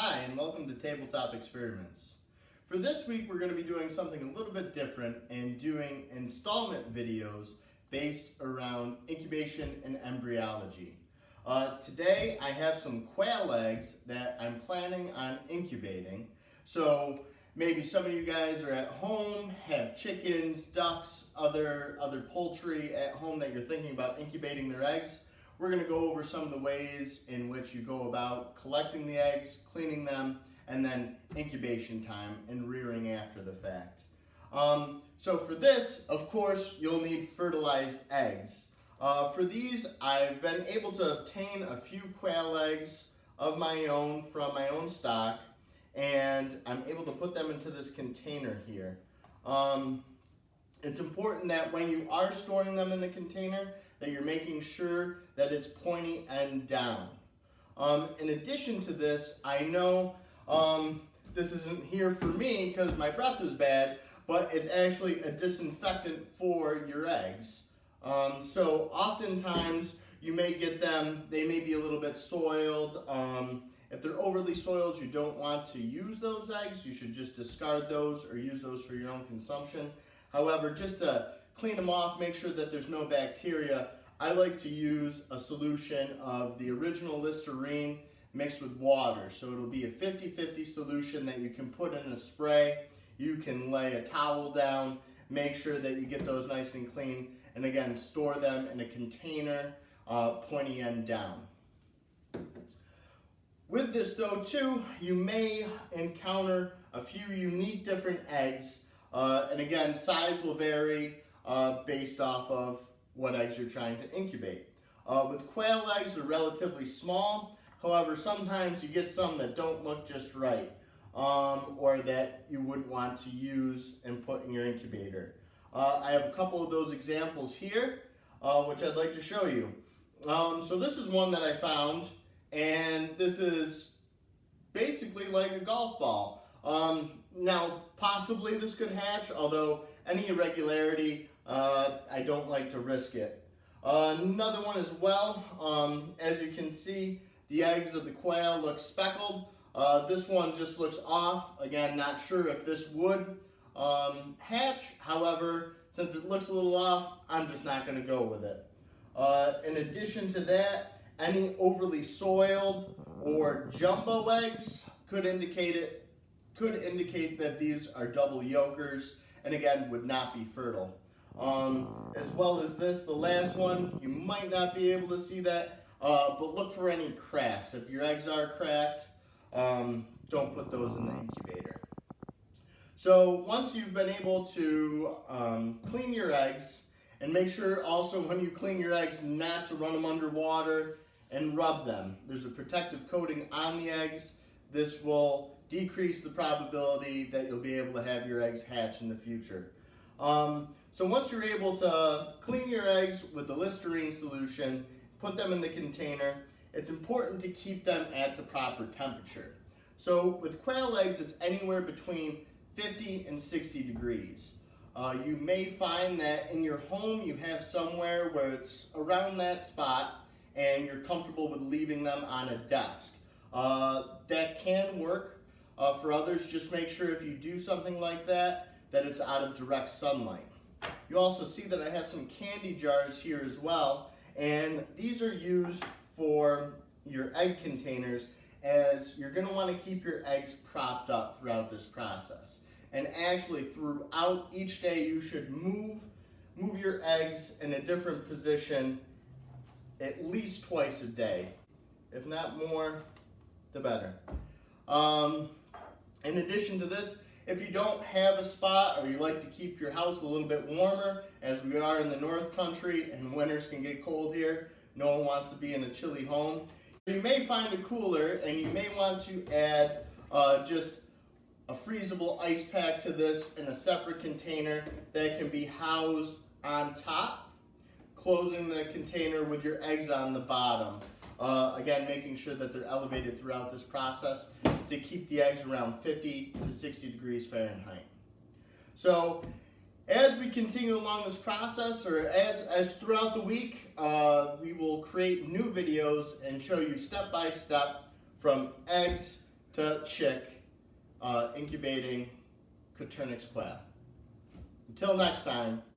Hi, and welcome to Tabletop Experiments. For this week, we're going to be doing something a little bit different and doing installment videos based around incubation and embryology. Today, I have some quail eggs that I'm planning on incubating. So maybe some of you guys are at home, have chickens, ducks, other poultry at home that you're thinking about incubating their eggs. We're going to go over some of the ways in which you go about collecting the eggs, cleaning them, and then incubation time and rearing after the fact. So for this, of course, you'll need fertilized eggs. For these, I've been able to obtain a few quail eggs of my own from my own stock, and I'm able to put them into this container here. It's important that when you are storing them in the container, that you're making sure that it's pointy end down. In addition to this, I know this isn't here for me because my breath is bad, but it's actually a disinfectant for your eggs. So oftentimes you may get them, they may be a little bit soiled. If they're overly soiled, you don't want to use those eggs. You should just discard those or use those for your own consumption. However, just to clean them off, make sure that there's no bacteria, I like to use a solution of the original Listerine mixed with water. So it'll be a 50-50 solution that you can put in a spray. You can lay a towel down, make sure that you get those nice and clean, and again, store them in a container, pointy end down. With this though too, you may encounter a few unique different eggs, and again, size will vary based off of what eggs you're trying to incubate. With quail eggs, they're relatively small. However, sometimes you get some that don't look just right, or that you wouldn't want to use and put in your incubator. I have a couple of those examples here, which I'd like to show you. So this is one that I found, and this is basically like a golf ball. Now, possibly this could hatch, although any irregularity, I don't like to risk it. Another one as well, as you can see, the eggs of the quail look speckled. This one just looks off. Again, not sure if this would hatch. However, since it looks a little off, I'm just not going to go with it. In addition to that, any overly soiled or jumbo eggs could indicate that these are double yolkers, and again, would not be fertile. As well as this, the last one, you might not be able to see that, but look for any cracks. If your eggs are cracked, don't put those in the incubator. So once you've been able to clean your eggs, and make sure also when you clean your eggs not to run them under water and rub them. There's a protective coating on the eggs. This will decrease the probability that you'll be able to have your eggs hatch in the future. So once you're able to clean your eggs with the Listerine solution, put them in the container, it's important to keep them at the proper temperature. So with quail eggs, it's anywhere between 50 and 60 degrees. You may find that in your home you have somewhere where it's around that spot and you're comfortable with leaving them on a desk. That can work. For others, just make sure if you do something like that, that it's out of direct sunlight. You also see that I have some candy jars here as well, and these are used for your egg containers, as you're going to want to keep your eggs propped up throughout this process. And actually, throughout each day, you should move your eggs in a different position at least twice a day. If not more, the better. In addition to this, if you don't have a spot or you like to keep your house a little bit warmer, as we are in the North Country and winters can get cold here, no one wants to be in a chilly home, you may find a cooler and you may want to add just a freezable ice pack to this in a separate container that can be housed on top, closing the container with your eggs on the bottom. Again, making sure that they're elevated throughout this process to keep the eggs around 50 to 60 degrees Fahrenheit. So as we continue along this process, or as throughout the week, we will create new videos and show you step by step from eggs to to chick incubating Coturnix quail. Until next time.